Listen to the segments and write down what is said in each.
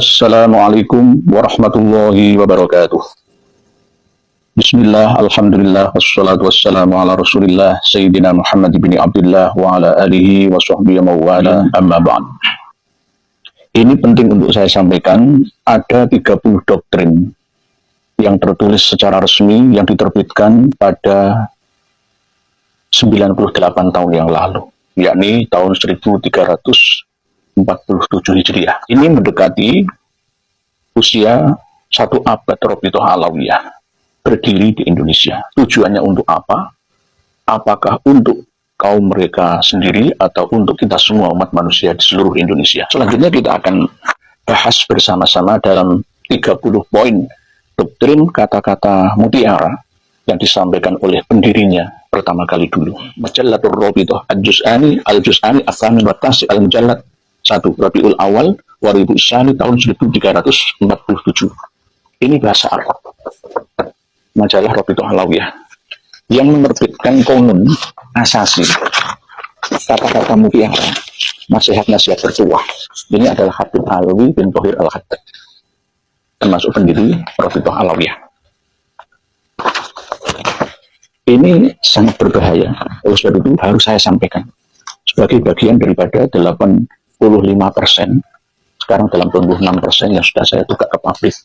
Assalamualaikum warahmatullahi wabarakatuh. Bismillah, alhamdulillah, wassalatu wassalamu ala rasulillah, Sayyidina Muhammad bin Abdullah wa ala alihi wa sahbihi mawala, amma ba'd. Ini penting untuk saya sampaikan, ada 30 doktrin yang tertulis secara resmi yang diterbitkan pada 98 tahun yang lalu, yakni tahun 1347 Hijriah. Ini mendekati usia 1 abad Rabithah Alawiyah berdiri di Indonesia. Tujuannya untuk apa? Apakah untuk kaum mereka sendiri atau untuk kita semua umat manusia di seluruh Indonesia? Selanjutnya kita akan bahas bersama-sama dalam 30 poin doktrin kata-kata mutiara yang disampaikan oleh pendirinya pertama kali dulu. Majallatur Rabithah al-Juz'ani al-Thamin wa Tasi al-Mujallad 1 Rabiul Awal Waribu Isyani tahun 1347. Ini bahasa Arab. Majalah Rabithah Alawiyah yang menerbitkan konon asasi kata-kata mutiara nasihat-nasihat tertuah. Ini adalah Habib Alwi bin Thohir Al-Khattab, termasuk pendiri Rabithah Alawiyah. Ini sangat berbahaya. Oleh sebab itu harus saya sampaikan sebagai bagian daripada 85%, sekarang dalam 26% yang sudah saya tukar ke publik.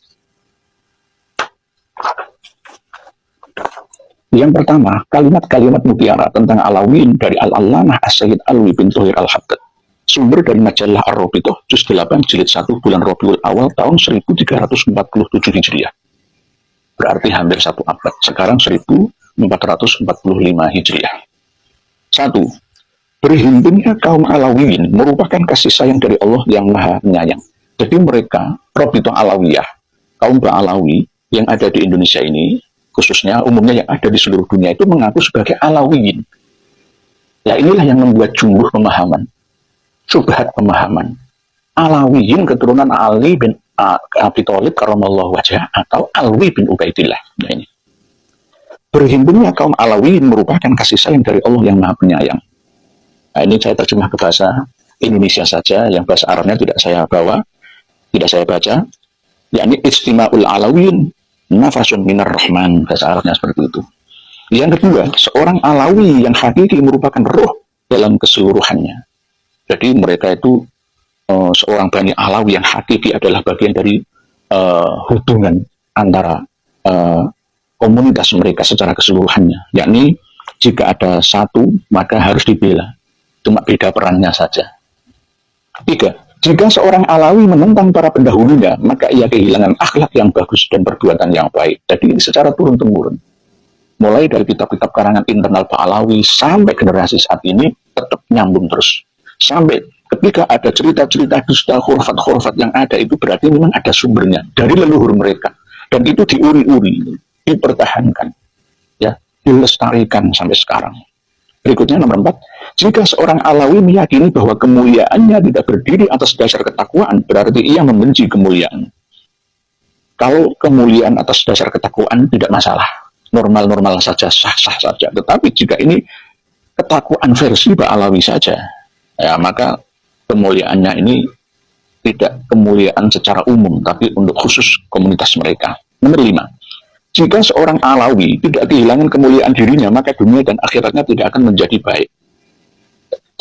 Yang pertama, kalimat-kalimat mutiara tentang Alawiyin dari Al-Allamah As-Sayyid Alwi bin Thohir Al-Khattab. Sumber dari majalah Ar-Rabithah, Juz 8, Jilid 1, bulan Rabiul Awal, tahun 1347 Hijriah. Berarti hampir 1 abad. Sekarang 1445 Hijriah. 1. Berhimpunnya kaum Alawiyin merupakan kasih sayang dari Allah yang Maha Penyayang. Jadi mereka, Rabithah Alawiyah, kaum Ba'alawi yang ada di Indonesia ini, khususnya umumnya yang ada di seluruh dunia itu mengaku sebagai Alawiyin. Ya inilah yang membuat jumbuh pemahaman, syubhat pemahaman. Alawiyin keturunan Ali bin Abi Thalib karramallahu wajhah atau Alwi bin Ubaidillah. Nah, ini. Berhimpunnya kaum Alawiyin merupakan kasih sayang dari Allah yang Maha Penyayang. Nah, ini saya terjemah ke bahasa Indonesia saja, yang bahasa Arabnya tidak saya bawa, tidak saya baca. Yakni istima'ul Alawiyin nafasun minar rahman, bahasa Arabnya seperti itu. Yang kedua, seorang Alawi yang hakiki merupakan roh dalam keseluruhannya. Jadi mereka itu seorang Bani Alawi yang hakiki adalah bagian dari hubungan antara komunitas mereka secara keseluruhannya. Yakni jika ada satu maka harus dibela, cuma beda perannya saja. 3. Jika seorang Alawi menentang para pendahulunya, maka ia kehilangan akhlak yang bagus dan perbuatan yang baik. Jadi ini secara turun-temurun. Mulai dari kitab-kitab karangan internal Pak Alawi sampai generasi saat ini tetap nyambung terus. Sampai ketika ada cerita-cerita dusta, khurafat-khurafat yang ada, itu berarti memang ada sumbernya dari leluhur mereka. Dan itu diuri-uri, dipertahankan, ya, dilestarikan sampai sekarang. Berikutnya nomor 4, jika seorang Alawi meyakini bahwa kemuliaannya tidak berdiri atas dasar ketakwaan, berarti ia membenci kemuliaan. Kalau kemuliaan atas dasar ketakwaan tidak masalah, normal-normal saja, sah-sah saja. Tetapi jika ini ketakwaan versi Pak Alawi saja, ya maka kemuliaannya ini tidak kemuliaan secara umum, tapi untuk khusus komunitas mereka. Nomor 5, jika seorang Alawi tidak kehilangan kemuliaan dirinya, maka dunia dan akhiratnya tidak akan menjadi baik.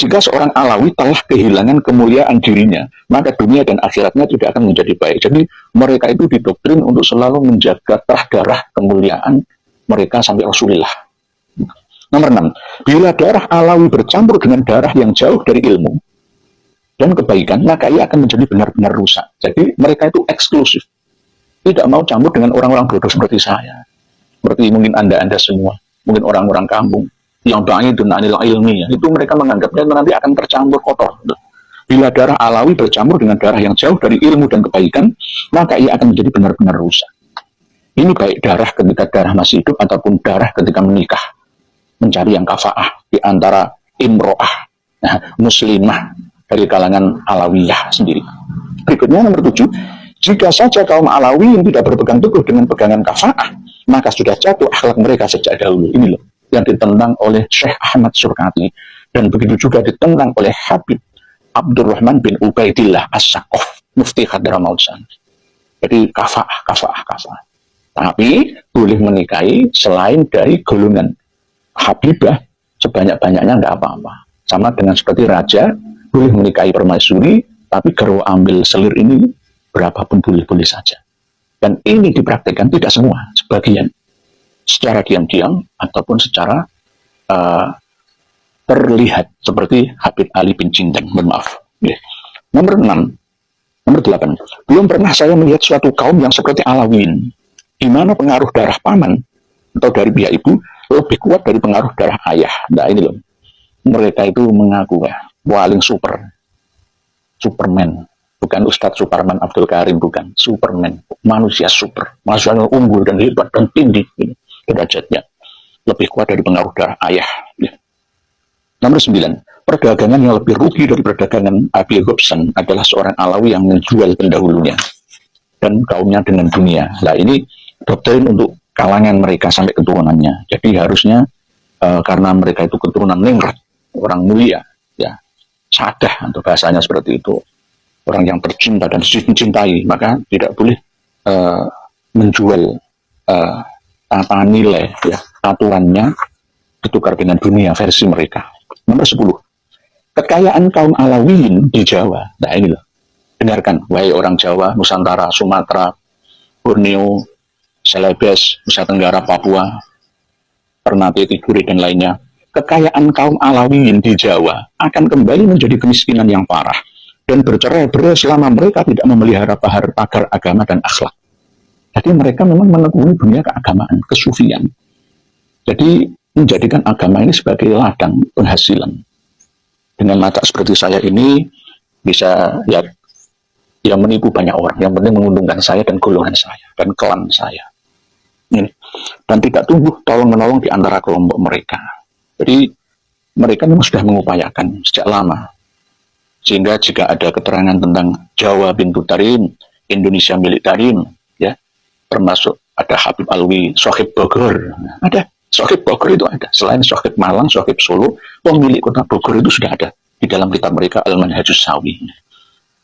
Jika seorang Alawi telah kehilangan kemuliaan dirinya, maka dunia dan akhiratnya tidak akan menjadi baik. Jadi mereka itu didoktrin untuk selalu menjaga darah kemuliaan mereka sampai Rasulullah. Nomor 6, bila darah Alawi bercampur dengan darah yang jauh dari ilmu dan kebaikan, maka ia akan menjadi benar-benar rusak. Jadi mereka itu eksklusif, tidak mau campur dengan orang-orang bodoh seperti saya, seperti mungkin anda semua, mungkin orang-orang kampung yang ba'idun anil ilmi, itu mereka menganggapnya nanti akan tercampur kotor. Bila darah Alawi bercampur dengan darah yang jauh dari ilmu dan kebaikan, maka ia akan menjadi benar-benar rusak. Ini baik darah ketika darah masih hidup ataupun darah ketika menikah, mencari yang kafaah di antara imro'ah, muslimah dari kalangan Alawiyah sendiri. Berikutnya nomor 7, jika saja kaum Alawi yang tidak berpegang teguh dengan pegangan kafaah, maka sudah jatuh akhlak mereka sejak dahulu. Ini loh yang ditentang oleh Syekh Ahmad Surkati, dan begitu juga ditentang oleh Habib Abdurrahman bin Ubaidillah As-Saqaf. Mufti Hadramaut San. Jadi kafaah. Tapi boleh menikahi selain dari golongan Habibah sebanyak-banyaknya nggak apa-apa. Sama dengan seperti raja boleh menikahi permaisuri, tapi garwa ambil selir ini berapapun boleh-boleh saja. Dan ini dipraktikkan tidak semua, sebagian secara diam-diam ataupun secara terlihat seperti Habib Ali bin Cindeng. Maaf. Nomor 8. Belum pernah saya melihat suatu kaum yang seperti Alawiyin, di mana pengaruh darah paman atau dari pihak ibu lebih kuat dari pengaruh darah ayah. Nah ini loh, mereka itu mengaku paling Superman, bukan Ustadz Superman Abdul Karim, bukan Superman, manusia super, manusia yang unggul dan hebat dan tinggi derajatnya, lebih kuat dari pengaruh darah ayah. Nomor 9, perdagangan yang lebih rugi dari perdagangan Abi Gobson adalah seorang Alawi yang menjual pendahulunya dan kaumnya dengan dunia. Nah ini doktrin untuk kalangan mereka sampai keturunannya. Jadi harusnya karena mereka itu keturunan ningrat, orang mulia, ya sadah untuk bahasanya seperti itu, orang yang tercinta dan dicintai, maka tidak boleh menjual tata nilai, ya aturannya ditukar dengan dunia versi mereka. Nomor 10, kekayaan kaum Alawiyin di Jawa. Nah ini loh, dengarkan, wahai orang Jawa, Nusantara, Sumatera, Borneo, Celebes, Nusa Tenggara, Papua, Ternate, Tidore, dan lainnya. Kekayaan kaum Alawiyin di Jawa akan kembali menjadi kemiskinan yang parah dan bercerai-berai selama mereka tidak memelihara pagar agama dan akhlak. Jadi mereka memang menekuni dunia keagamaan, kesufian. Jadi menjadikan agama ini sebagai ladang penghasilan. Dengan mata seperti saya ini bisa ya menipu banyak orang. Yang penting menguntungkan saya dan golongan saya dan klan saya. Ini. Dan tidak tumbuh tolong-menolong di antara kelompok mereka. Jadi mereka memang sudah mengupayakan sejak lama. Sehingga jika ada keterangan tentang Jawa bintu Tarim, Indonesia milik Tarim, ya, termasuk ada Habib Alwi, Sohib Bogor, ada. Sohib Bogor itu ada. Selain Sohib Malang, Sohib Solo, pemilik kota Bogor itu sudah ada di dalam kitab mereka Al-Manhajus Sawi.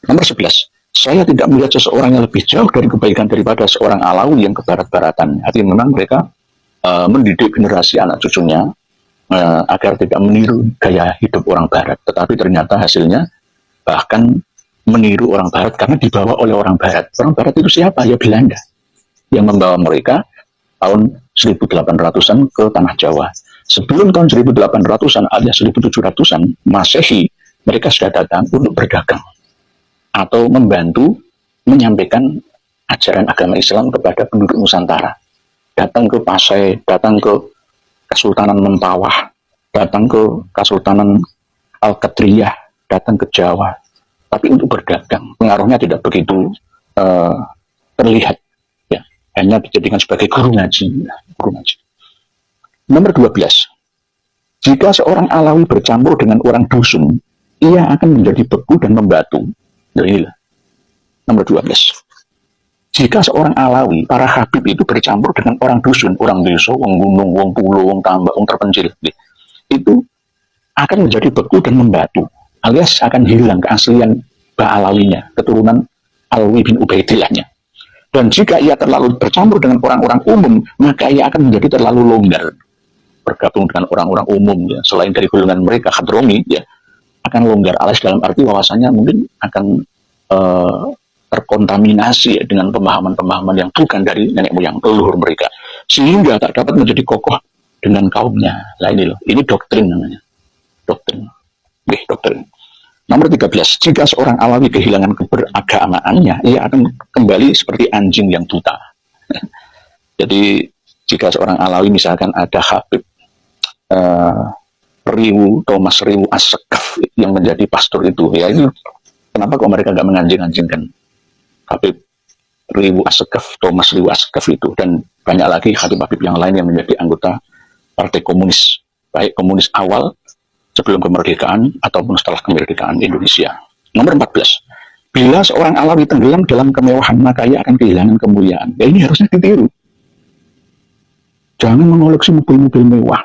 Nomor 11. Saya tidak melihat seseorang yang lebih jauh dari kebaikan daripada seorang Alawi yang kebarat-baratan. Artinya memang mereka mendidik generasi anak cucunya agar tidak meniru gaya hidup orang Barat. Tetapi ternyata hasilnya bahkan meniru orang Barat karena dibawa oleh orang Barat. Orang Barat itu siapa? Ya Belanda. Yang membawa mereka tahun 1800-an ke tanah Jawa. Sebelum tahun 1800-an alias 1700-an Masehi, mereka sudah datang untuk berdagang atau membantu menyampaikan ajaran agama Islam kepada penduduk Nusantara. Datang ke Pasai, datang ke Kesultanan Mentawai, datang ke Kesultanan Al-Qatriyah, datang ke Jawa. Tapi untuk berdagang, pengaruhnya tidak begitu terlihat. Ya, hanya dijadikan sebagai guru ngaji. Nomor 12. Jika seorang Alawi bercampur dengan orang dusun, ia akan menjadi beku dan membatu. Nah, inilah. Nomor 12. Jika seorang Alawi, para Habib itu bercampur dengan orang dusun, orang desa, wong gunung, wong pulau, wong tambak, wong terpencil, itu akan menjadi beku dan membatu, alias akan hilang keaslian Ba'alawinya, keturunan Alwi bin Ubaidillahnya. Dan jika ia terlalu bercampur dengan orang-orang umum, maka ia akan menjadi terlalu longgar. Bergabung dengan orang-orang umum, ya, selain dari golongan mereka, Hadromi, ya, akan longgar, alias dalam arti wawasannya mungkin akan terkontaminasi ya, dengan pemahaman-pemahaman yang bukan dari nenek moyang leluhur mereka, sehingga tak dapat menjadi kokoh dengan kaumnya. Nah ini loh, ini doktrin namanya, doktrin. Nomor 13, jika seorang Alawi kehilangan keberagamaannya, ia akan kembali seperti anjing yang buta. Jadi jika seorang Alawi misalkan ada Habib Thomas Riwu As-Sekaf yang menjadi pastor itu, ya itu kenapa kok mereka nggak menganjing-anjingkan Habib Riwu As-Sekaf, Thomas Riwu As-Sekaf itu, dan banyak lagi Habib-Habib yang lain yang menjadi anggota Partai Komunis, baik komunis awal sebelum kemerdekaan ataupun setelah kemerdekaan Indonesia. Nomor 14. Bila seorang Alawi tenggelam dalam kemewahan, maka ia akan kehilangan kemuliaan. Ya ini harusnya ditiru. Jangan mengoleksi mobil-mobil mewah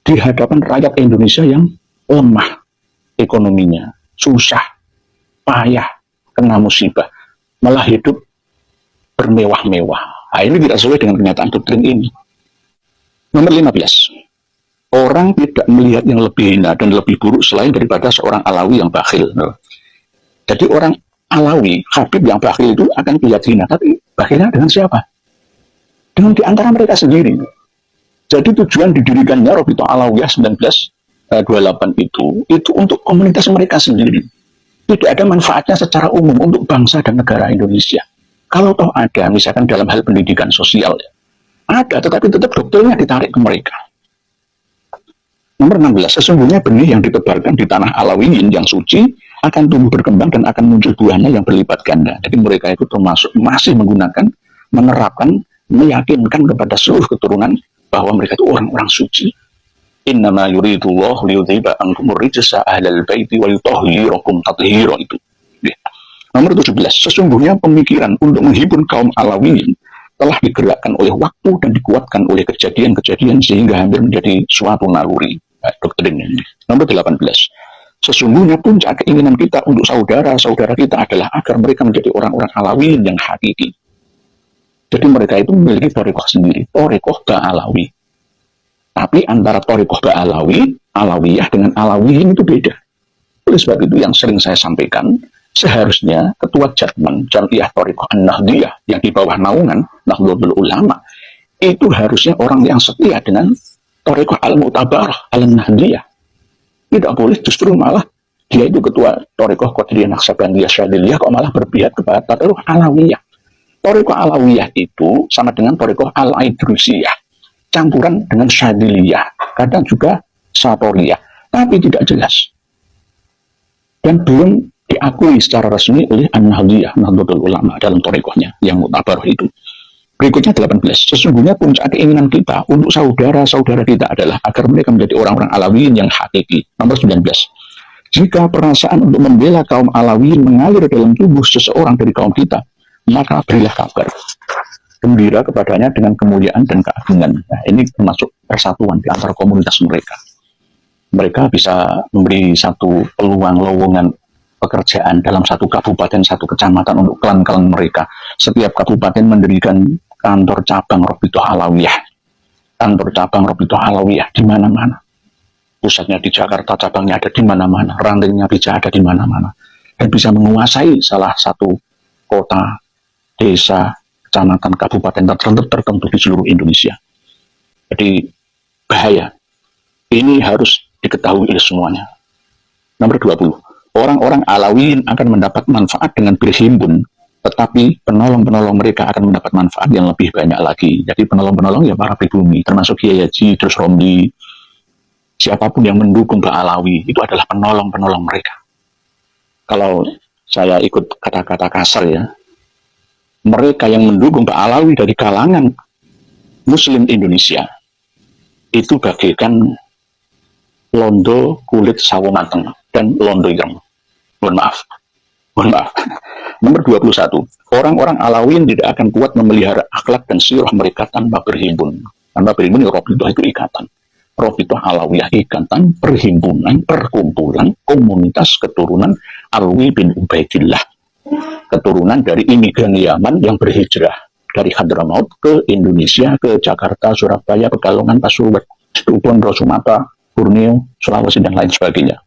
di hadapan rakyat Indonesia yang lemah ekonominya, susah, payah, kena musibah, malah hidup bermewah-mewah. Nah, ini tidak sesuai dengan kenyataan doktrin ini. Nomor 15. Orang tidak melihat yang lebih hina dan lebih buruk selain daripada seorang Alawi yang bakhil. Jadi orang Alawi, Habib yang bakhil itu akan dilihat hina, tapi bakhilnya dengan siapa? Dengan di antara mereka sendiri. Jadi tujuan didirikannya Rabithah Alawiyah 1928 itu untuk komunitas mereka sendiri. Tidak ada manfaatnya secara umum untuk bangsa dan negara Indonesia. Kalau toh ada, misalkan dalam hal pendidikan sosial, ada, tetapi tetap doktrinnya ditarik ke mereka. Nomor 16, sesungguhnya benih yang ditebarkan di tanah Alawiyin yang suci akan tumbuh berkembang dan akan muncul buahnya yang berlipat ganda. Jadi mereka itu termasuk masih menggunakan, menerapkan, meyakinkan kepada seluruh keturunan bahwa mereka itu orang-orang suci. Innama yuridullahu liyudhiba ankumur rijsa ahlal baiti wa yutahhirakum tathhira itu. Nomor 17, sesungguhnya pemikiran untuk menghibur kaum Alawiyin telah digerakkan oleh waktu dan dikuatkan oleh kejadian-kejadian sehingga hampir menjadi suatu naluri doktrin ini. Nomor 18, sesungguhnya puncak keinginan kita untuk saudara-saudara kita adalah agar mereka menjadi orang-orang Alawiyin yang hakiki. Jadi mereka itu memiliki thariqah sendiri, thariqah Ba'alawi. Tapi antara thariqah Ba'alawi, Alawiyah dengan Alawiyin itu beda. Oleh sebab itu yang sering saya sampaikan, seharusnya ketua Jam'iyah Thariqah An-Nahdiyah yang di bawah naungan Nahdlatul Ulama itu harusnya orang yang setia dengan Thariqah Al-Mu'tabarah Al-Nahdiyah. Tidak boleh justru malah dia itu ketua Thariqah Qadiriyah Naqsabandiyah Syadziliyah kok malah berpihak kepada Thariqah Alawiyah. Thariqah Alawiyah itu sama dengan Thariqah Al-Idrusiyah, campuran dengan Syadziliyah, kadang juga Satoriyah, tapi tidak jelas dan belum diakui secara resmi oleh An-Nahdiyah, Nahdlatul Ulama dalam thariqahnya yang mutabarah itu. Berikutnya 18, sesungguhnya puncak keinginan kita untuk saudara-saudara kita adalah agar mereka menjadi orang-orang Alawiyin yang hakiki. Nomor 19, jika perasaan untuk membela kaum Alawiyin mengalir dalam tubuh seseorang dari kaum kita, maka berilah kabar gembira kepadanya dengan kemuliaan dan keagungan. Nah, ini termasuk persatuan di antara komunitas mereka. Mereka bisa memberi satu peluang lowongan pekerjaan dalam satu kabupaten, satu kecamatan untuk klan-klan mereka. Setiap kabupaten mendirikan kantor cabang Rabithah Alawiyah. Kantor cabang Rabithah Alawiyah di mana-mana. Pusatnya di Jakarta, cabangnya ada di mana-mana. Rantainya bisa ada di mana-mana. Dan bisa menguasai salah satu kota, desa, kecamatan, kabupaten tertentu di seluruh Indonesia. Jadi bahaya. Ini harus diketahui oleh semuanya. Nomor 20. Orang-orang Alawiyin akan mendapat manfaat dengan berhimpun, tetapi penolong-penolong mereka akan mendapat manfaat yang lebih banyak lagi. Jadi penolong-penolong ya para pribumi, termasuk Kiai Haji, terus Romli, siapapun yang mendukung Mbak Alawi, itu adalah penolong-penolong mereka. Kalau saya ikut kata-kata kasar ya, mereka yang mendukung Mbak Alawi dari kalangan Muslim Indonesia, itu bagaikan londo kulit sawo mateng dan londo ireng. Mohon maaf. Nomor 21. Orang-orang Alawiyin tidak akan kuat memelihara akhlak dan sirah mereka tanpa berhimpun. Tanpa berhimpun, ya Rabithah itu ikatan. Rabithah Alawiyah ikatan, perhimpunan, perkumpulan, komunitas keturunan Alwi bin Ubaidillah. Keturunan dari imigran Yaman yang berhijrah dari Hadramaut ke Indonesia, ke Jakarta, Surabaya, Pekalongan, Pasuruan, Cirebon, Sumatera, Borneo, Sulawesi, dan lain sebagainya.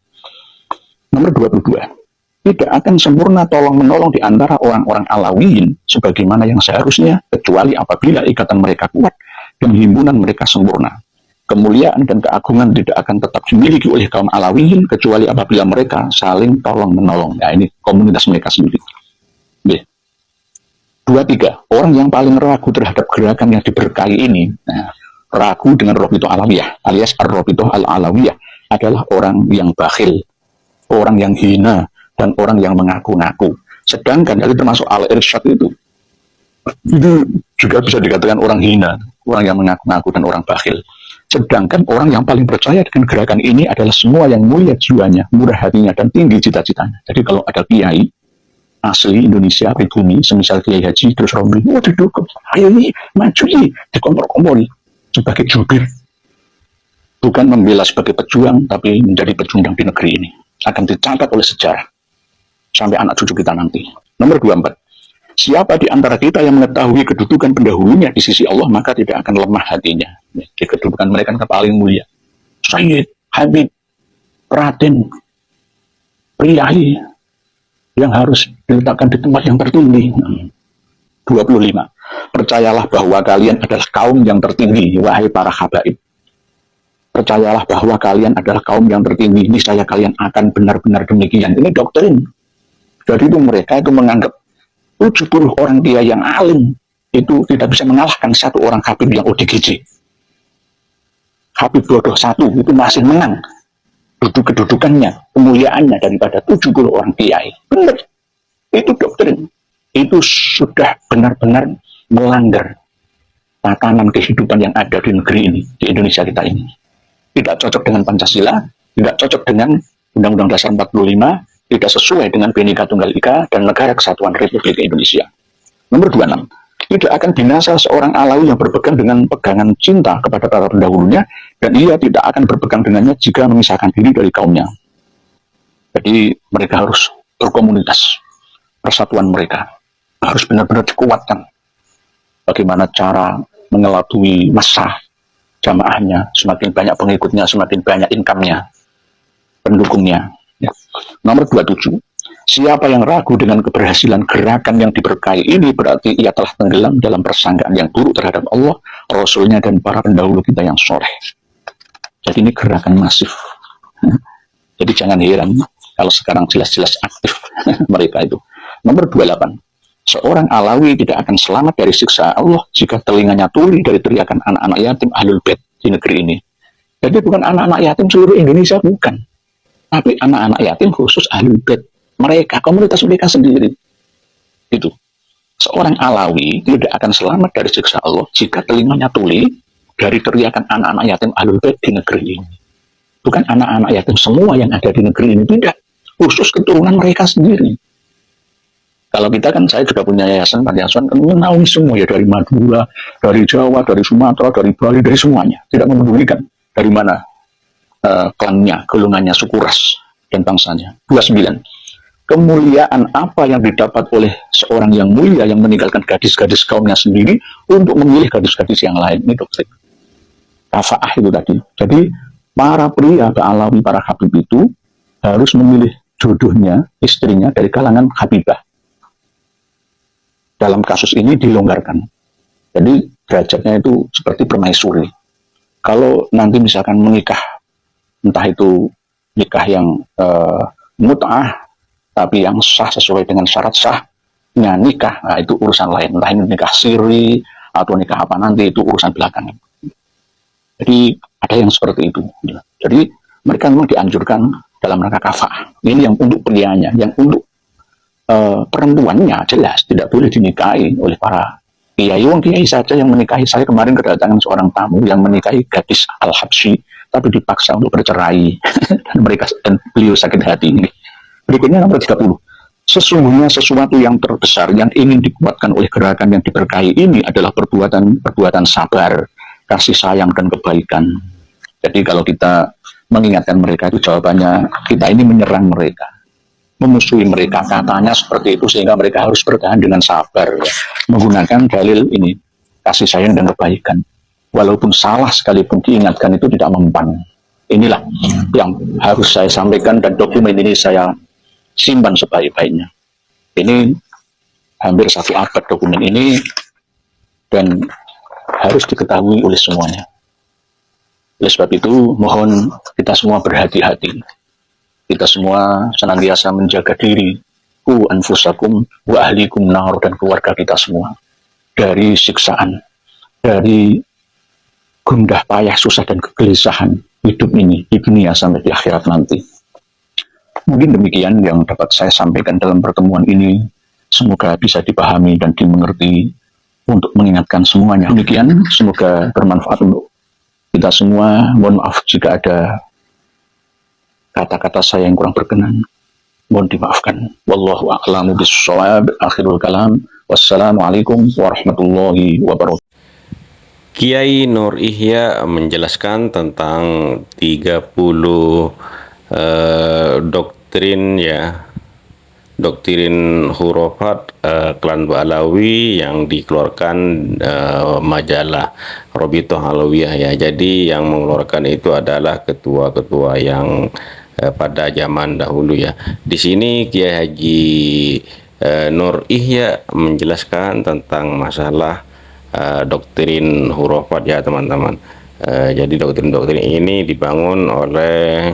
Nomor 22. Tidak akan sempurna tolong-menolong di antara orang-orang Alawiyin sebagaimana yang seharusnya, kecuali apabila ikatan mereka kuat dan himpunan mereka sempurna. Kemuliaan dan keagungan tidak akan tetap dimiliki oleh kaum Alawiyin kecuali apabila mereka saling tolong-menolong. Nah, ini komunitas mereka sendiri. B. 23. Orang yang paling ragu terhadap gerakan yang diberkahi ini, ragu dengan Rabithah Alawiyah alias Ar-Rabithah Al-Alawiyah adalah orang yang bakhil, orang yang hina, dan orang yang mengaku-ngaku. Sedangkan itu termasuk Al-Irsyad itu juga bisa dikatakan orang hina, orang yang mengaku-ngaku dan orang bakhil. Sedangkan orang yang paling percaya dengan gerakan ini adalah semua yang mulia jiwanya, murah hatinya, dan tinggi cita-citanya. Jadi kalau ada kiai asli Indonesia, pribumi, semisal Kiai Haji, terus Romli, didukung, ayo nih, maju nih, dikompor-kompori sebagai jubir. Bukan membela sebagai pejuang, tapi menjadi pecundang di negeri ini. Akan dicatat oleh sejarah. sampai anak cucu kita nanti. Nomor 24. Siapa di antara kita yang mengetahui kedudukan pendahulunya di sisi Allah, maka tidak akan lemah hatinya. Di kedudukan mereka yang paling mulia. Sayyid, Habib, Raden, Priyayi, yang harus diletakkan di tempat yang tertinggi. 25. Percayalah bahwa kalian adalah kaum yang tertinggi, wahai para habaib. Percayalah bahwa kalian adalah kaum yang tertinggi. Niscaya kalian akan benar-benar demikian. Ini doktrin. Jadi itu mereka itu menganggap 70 orang dia yang alim itu tidak bisa mengalahkan satu orang Habib yang ODGJ. Habib bodoh satu itu masih menang kedudukannya, kemuliaannya daripada 70 orang kiai. Benar. Itu doktrin. Itu sudah benar-benar melanggar tatanan kehidupan yang ada di negeri ini, di Indonesia kita ini. Tidak cocok dengan Pancasila, tidak cocok dengan Undang-Undang Dasar 45, tidak sesuai dengan Bhinneka Tunggal Ika dan Negara Kesatuan Republik Indonesia. Nomor 26. Tidak akan binasa seorang Alawi yang berpegang dengan pegangan cinta kepada para pendahulunya, dan ia tidak akan berpegang dengannya jika memisahkan diri dari kaumnya. Jadi mereka harus berkomunitas. Persatuan mereka harus benar-benar dikuatkan. Bagaimana cara mengelabui massa jamaahnya, semakin banyak pengikutnya, semakin banyak income-nya, pendukungnya. Ya. Nomor 27. Siapa yang ragu dengan keberhasilan gerakan yang diberkahi ini, berarti ia telah tenggelam dalam persangkaan yang buruk terhadap Allah, Rasulnya, dan para pendahulu kita yang soleh. Jadi ini gerakan masif. Jadi jangan heran kalau sekarang jelas-jelas aktif mereka itu. Nomor 28. Seorang Alawi tidak akan selamat dari siksa Allah jika telinganya tuli dari teriakan anak-anak yatim Ahlul Bait di negeri ini. Jadi bukan anak-anak yatim seluruh Indonesia, bukan. Tapi anak-anak yatim khusus Ahlul Bait. Mereka, komunitas mereka sendiri. Itu. Seorang Alawi tidak akan selamat dari siksa Allah jika telinganya tuli dari teriakan anak-anak yatim Ahlul Bait di negeri ini. Bukan anak-anak yatim semua yang ada di negeri ini, tidak. Khusus keturunan mereka sendiri. Kalau kita kan, saya juga punya yayasan, Panti Asuhan, kan menaungi semua ya, dari Madura, dari Jawa, dari Sumatera, dari Bali, dari semuanya. Tidak memedulikan dari mana klannya, golongannya, suku ras, dan bangsanya. 29. Kemuliaan apa yang didapat oleh seorang yang mulia yang meninggalkan gadis-gadis kaumnya sendiri untuk memilih gadis-gadis yang lain. Ini doktrin. Kafaah itu tadi. Jadi para pria, Alawi, para Habib itu harus memilih jodohnya, istrinya dari kalangan Habibah. Dalam kasus ini dilonggarkan. Jadi derajatnya itu seperti permaisuri. Kalau nanti misalkan menikah, entah itu nikah yang mut'ah, tapi yang sah sesuai dengan syarat sahnya nikah, nah itu urusan lain. Entah ini nikah siri atau nikah apa nanti, itu urusan belakangan. Jadi ada yang seperti itu. Jadi mereka memang dianjurkan dalam rangka kafah. Ini yang untuk prianya, yang untuk perempuannya jelas tidak boleh dinikahi oleh para kiai. Kiai saja yang menikahi. Saya kemarin kedatangan seorang tamu yang menikahi gadis Al-Habsyi, tapi dipaksa untuk bercerai dan beliau sakit hati ini. Berikutnya nomor 30. Sesungguhnya sesuatu yang terbesar yang ingin dikuatkan oleh gerakan yang diberkahi ini adalah perbuatan sabar, kasih sayang, dan kebaikan. Jadi kalau kita mengingatkan mereka, itu jawabannya kita ini menyerang mereka, memusuhi mereka, katanya seperti itu, sehingga mereka harus bertahan dengan sabar, ya. Menggunakan dalil ini, kasih sayang dan kebaikan. Walaupun salah sekalipun diingatkan itu tidak mempan. Inilah yang harus saya sampaikan, dan dokumen ini saya simpan sebaik-baiknya. Ini hampir 1 abad dokumen ini, dan harus diketahui oleh semuanya. Oleh sebab itu, mohon kita semua berhati-hati. Kita semua senantiasa menjaga diri, anfusakum wa ahlikum nar, dan keluarga kita semua dari siksaan, dari gundah payah, susah, dan kegelisahan hidup ini di dunia sampai di akhirat nanti. Mungkin demikian yang dapat saya sampaikan dalam pertemuan ini. Semoga bisa dipahami dan dimengerti untuk mengingatkan semuanya. Demikian, semoga bermanfaat untuk kita semua. Mohon maaf jika ada kata-kata saya yang kurang berkenan. Mohon dimaafkan. Wallahu a'lamu bis-shawab. Akhirul kalam. Wassalamualaikum warahmatullahi wabarakatuh. Kiai Nur Ihya menjelaskan tentang 30 doktrin ya doktrin hurufat klan Ba'alawi yang dikeluarkan majalah Robitoh Alawiyah ya. Jadi yang mengeluarkan itu adalah ketua-ketua yang pada zaman dahulu ya. Di sini Kiai Haji Nur Ihya menjelaskan tentang masalah doktrin hurufat ya teman-teman. Jadi doktrin-doktrin ini dibangun oleh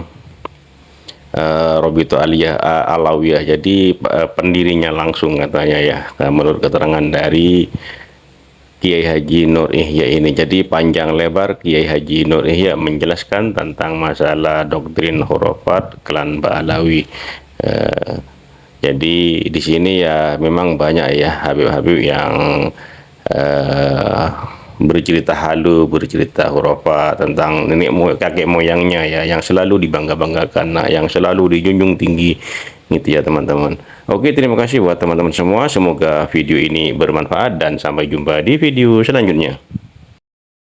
Robito Alawiyah. Jadi pendirinya langsung katanya ya, menurut keterangan dari Kiai Haji Nur Ihya ini. Jadi panjang lebar Kiai Haji Nur Ihya menjelaskan tentang masalah doktrin hurufat klan Ba'alawi. Jadi di sini ya memang banyak ya Habib-habib yang bercerita halu, bercerita hurufat tentang nenek moyang, kakek moyangnya ya, yang selalu dibangga-banggakan, nah, yang selalu dijunjung tinggi gitu ya teman-teman. Oke, terima kasih buat teman-teman semua. Semoga video ini bermanfaat dan sampai jumpa di video selanjutnya.